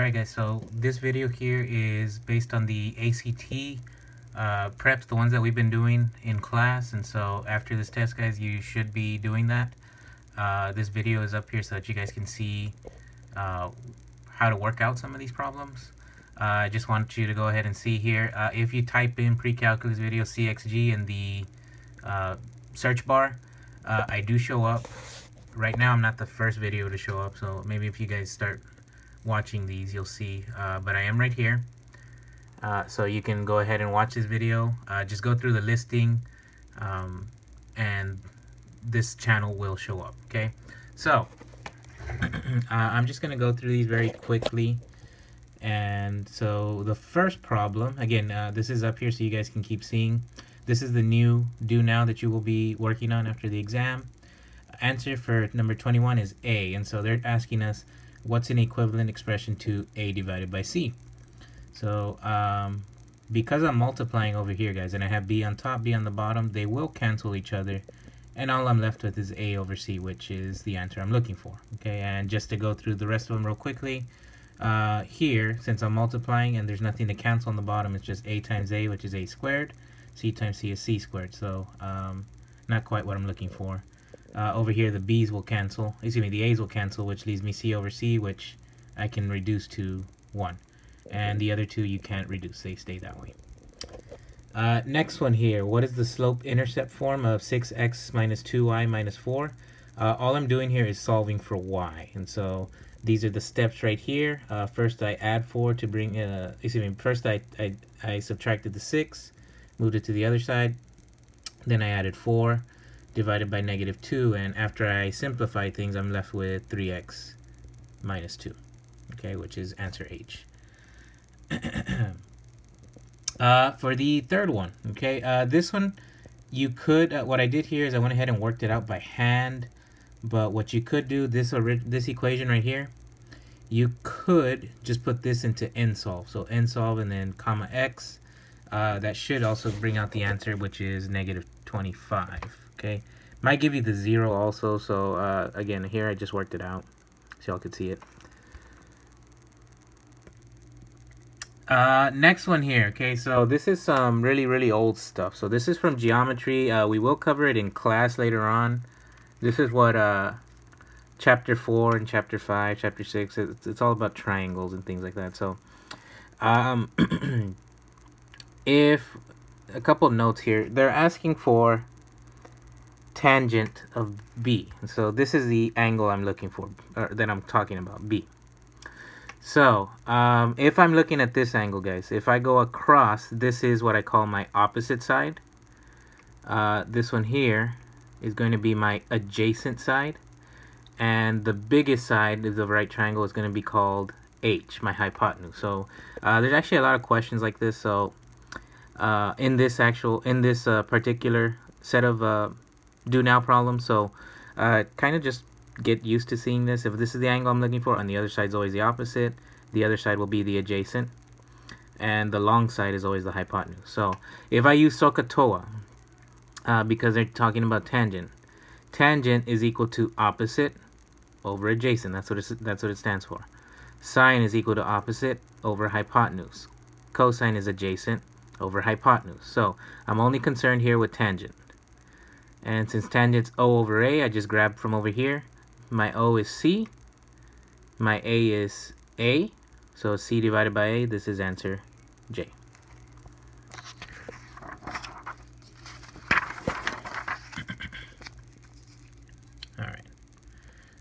Alright guys, so this video here is based on the ACT preps, the ones that we've been doing in class, and so after this test guys, you should be doing that. This video is up here so that you guys can see how to work out some of these problems. I just want you to go ahead and see here, if you type in pre-calculus video CXG in the search bar, I do show up. Right now I'm not the first video to show up, so maybe if you guys start watching these you'll see, but I am right here, so you can go ahead and watch this video. Just go through the listing, and this channel will show up. Okay, so I'm just gonna go through these very quickly. And so the first problem, again, this is up here so you guys can keep seeing. This is the new do now that you will be working on after the exam. Answer for number 21 is A, and so they're asking us what's an equivalent expression to A divided by C. So because I'm multiplying over here guys, and I have B on top, B on the bottom, they will cancel each other, and all I'm left with is A over C, which is the answer I'm looking for. Okay, and just to go through the rest of them real quickly, here, since I'm multiplying and there's nothing to cancel on the bottom, it's just A times A, which is A squared. C times C is C squared, so not quite what I'm looking for. Over here the B's will cancel, excuse me, the A's will cancel, which leaves me C over C, which I can reduce to 1. And the other two you can't reduce, they stay that way. Next one here, what is the slope-intercept form of 6x minus 2y minus 4? All I'm doing here is solving for y, and so these are the steps right here. First I add 4 to bring, first I subtracted the 6, moved it to the other side, then I added 4, divided by negative 2, and after I simplify things I'm left with 3x minus 2, okay, which is answer H. For the third one, okay, this one you could, what I did here is I went ahead and worked it out by hand, but what you could do, this equation right here, you could just put this into nsolve, so nsolve and then comma x. That should also bring out the answer, which is negative 25. Okay, might give you the 0 also, so again here I just worked it out so y'all could see it. Next one here, okay, so this is some really old stuff. So this is from geometry. We will cover it in class later on. This is what chapter 4 and chapter 5, chapter 6, it's all about triangles and things like that. So if a couple of notes here, they're asking for tangent of B. So this is the angle I'm looking for, or that I'm talking about, B. So if I'm looking at this angle guys, if I go across, this is what I call my opposite side. This one here is going to be my adjacent side, and the biggest side of the right triangle is going to be called H, my hypotenuse. So there's actually a lot of questions like this. So in this particular set of do now problems, so kind of just get used to seeing this. If this is the angle I'm looking for, on the other side is always the opposite. The other side will be the adjacent, and the long side is always the hypotenuse. So if I use SOHCAHTOA, because they're talking about tangent, tangent is equal to opposite over adjacent. That's what it stands for. Sine is equal to opposite over hypotenuse. Cosine is adjacent over hypotenuse. So I'm only concerned here with tangent. And since tangent's O over A, I just grabbed from over here. My O is C. My A is A. So C divided by A, this is answer J. Alright.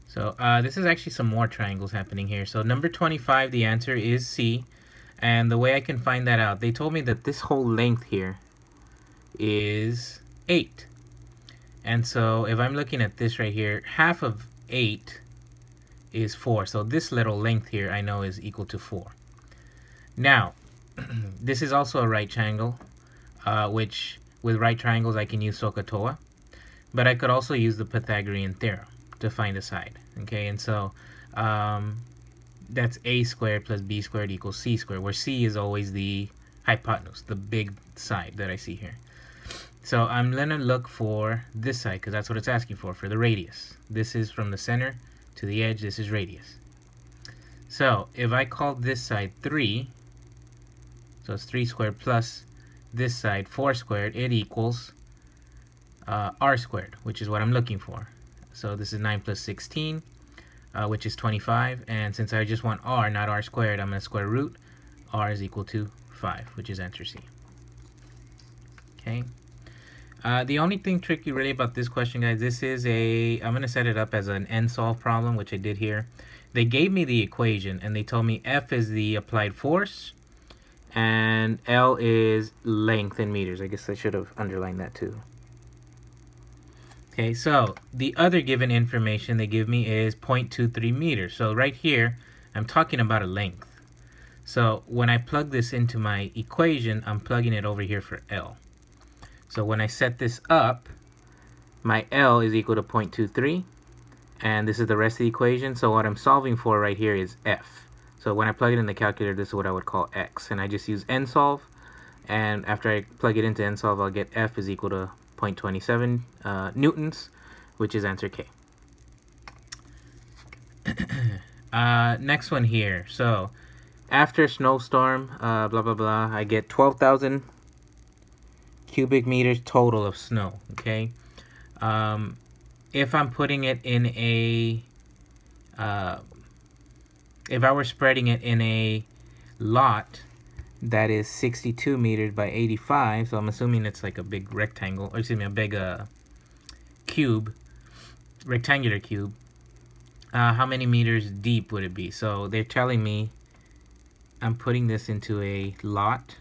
So this is actually some more triangles happening here. So number 25, the answer is C. And the way I can find that out, they told me that this whole length here is 8. And so if I'm looking at this right here, half of 8 is 4. So this little length here I know is equal to 4. Now, this is also a right triangle, which with right triangles I can use SOHCAHTOA. But I could also use the Pythagorean theorem to find a side. Okay, and so that's A squared plus B squared equals C squared, where C is always the hypotenuse, the big side that I see here. So I'm going to look for this side, because that's what it's asking for the radius. This is from the center to the edge, this is radius. So if I call this side 3, so it's 3 squared plus this side 4 squared, it equals r squared, which is what I'm looking for. So this is 9 plus 16, which is 25. And since I just want r, not r squared, I'm going to square root. R is equal to 5, which is answer C. Okay. The only thing tricky really about this question, guys, this is I'm going to set it up as an n-solve problem, which I did here. They gave me the equation, and they told me F is the applied force, and L is length in meters. I guess I should have underlined that too. Okay, so the other given information they give me is 0.23 meters. So right here, I'm talking about a length. So when I plug this into my equation, I'm plugging it over here for L. So when I set this up, my L is equal to 0.23, and this is the rest of the equation. So what I'm solving for right here is F. So when I plug it in the calculator, this is what I would call X, and I just use n-solve, and after I plug it into n-solve, I'll get F is equal to 0.27 newtons, which is answer K. Next one here. So after a snowstorm, blah, blah, blah, I get 12,000 cubic meters total of snow, okay? If I'm putting it in a, if I were spreading it in a lot that is 62 meters by 85, so I'm assuming it's like a big rectangle, or excuse me, a big cube, rectangular cube, how many meters deep would it be? So they're telling me I'm putting this into a lot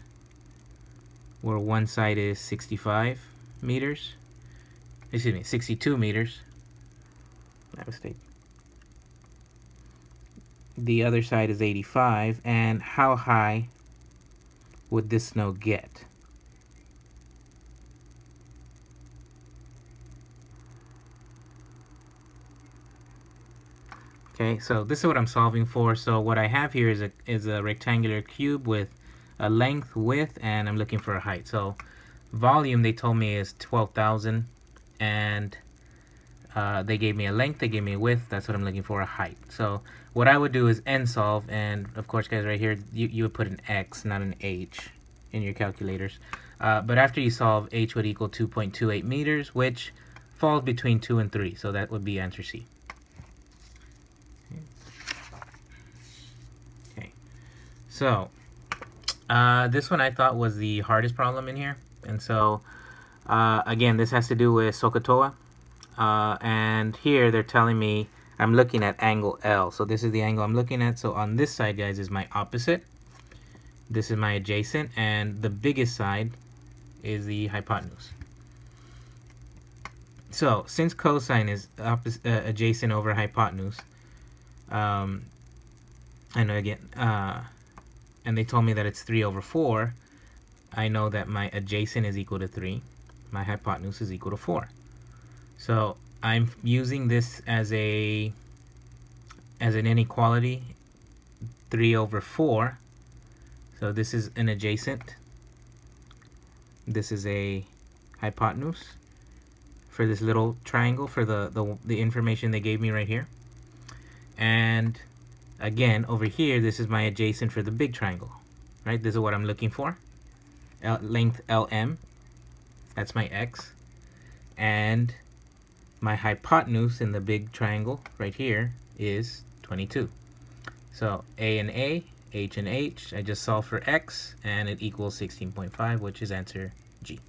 where one side is 65 meters, excuse me, 62 meters, my mistake. The other side is 85, and how high would this snow get? Okay, so this is what I'm solving for. So what I have here is a rectangular cube with a length, width, and I'm looking for a height. So volume, they told me, is 12,000, and they gave me a length, they gave me a width. That's what I'm looking for, a height. So what I would do is n-solve, and of course, guys, right here, you would put an x, not an h, in your calculators. But after you solve, h would equal 2.28 meters, which falls between 2 and 3. So that would be answer C. Okay. So this one I thought was the hardest problem in here. And so, again, this has to do with SOHCAHTOA. And here they're telling me I'm looking at angle L. So this is the angle I'm looking at. So on this side, guys, is my opposite. This is my adjacent. And the biggest side is the hypotenuse. So since cosine is adjacent over hypotenuse, I know again, and they told me that it's 3 over 4, I know that my adjacent is equal to 3. My hypotenuse is equal to 4. So I'm using this as an inequality, 3 over 4. So this is an adjacent. This is a hypotenuse for this little triangle, for the information they gave me right here. And again, over here, this is my adjacent for the big triangle, right? This is what I'm looking for. Length LM, that's my X. And my hypotenuse in the big triangle right here is 22. So A and A, H and H, I just solve for X, and it equals 16.5, which is answer G.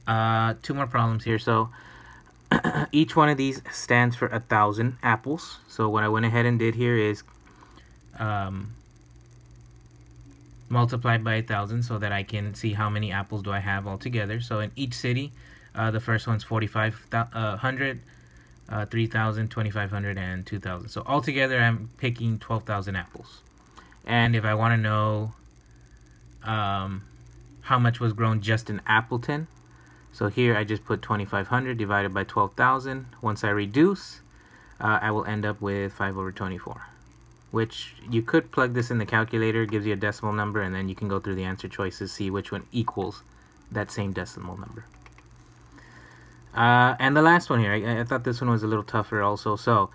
2 more problems here. So each one of these stands for 1,000 apples. So what I went ahead and did here is multiplied by 1,000 so that I can see how many apples do I have altogether. So in each city, the first one's 4,500, 3,000, 2,500, and 2,000. So altogether, I'm picking 12,000 apples. And if I want to know how much was grown just in Appleton, so here I just put 2,500 divided by 12,000. Once I reduce, I will end up with 5 over 24, which you could plug this in the calculator, gives you a decimal number, and then you can go through the answer choices, see which one equals that same decimal number. And the last one here, I thought this one was a little tougher also. So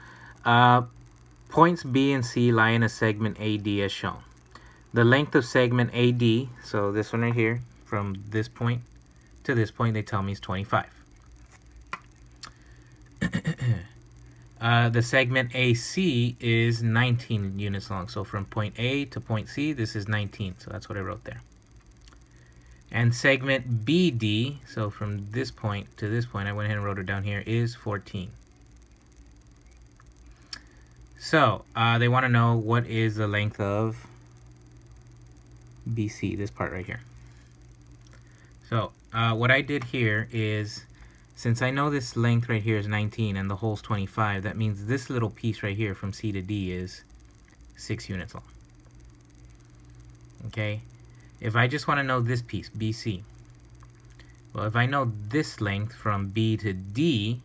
Points B and C lie in a segment AD as shown. The length of segment AD, so this one right here, from this point to this point, they tell me is 25. The segment AC is 19 units long. So from point A to point C, this is 19. So that's what I wrote there. And segment BD, so from this point to this point, I went ahead and wrote it down here, is 14. So they want to know what is the length of BC, this part right here. So what I did here is, since I know this length right here is 19 and the hole's 25, that means this little piece right here from C to D is 6 units long. Okay, if I just want to know this piece, BC, well, if I know this length from B to D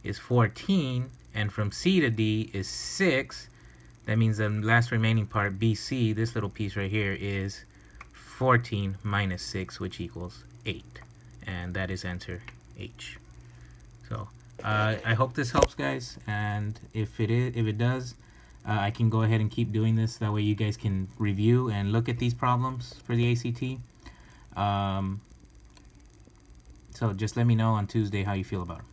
is 14 and from C to D is 6, that means the last remaining part, BC, this little piece right here, is 14 minus 6, which equals 8. And that is answer H. So I hope this helps, guys, and if it does, I can go ahead and keep doing this. That way you guys can review and look at these problems for the ACT. So just let me know on Tuesday how you feel about it.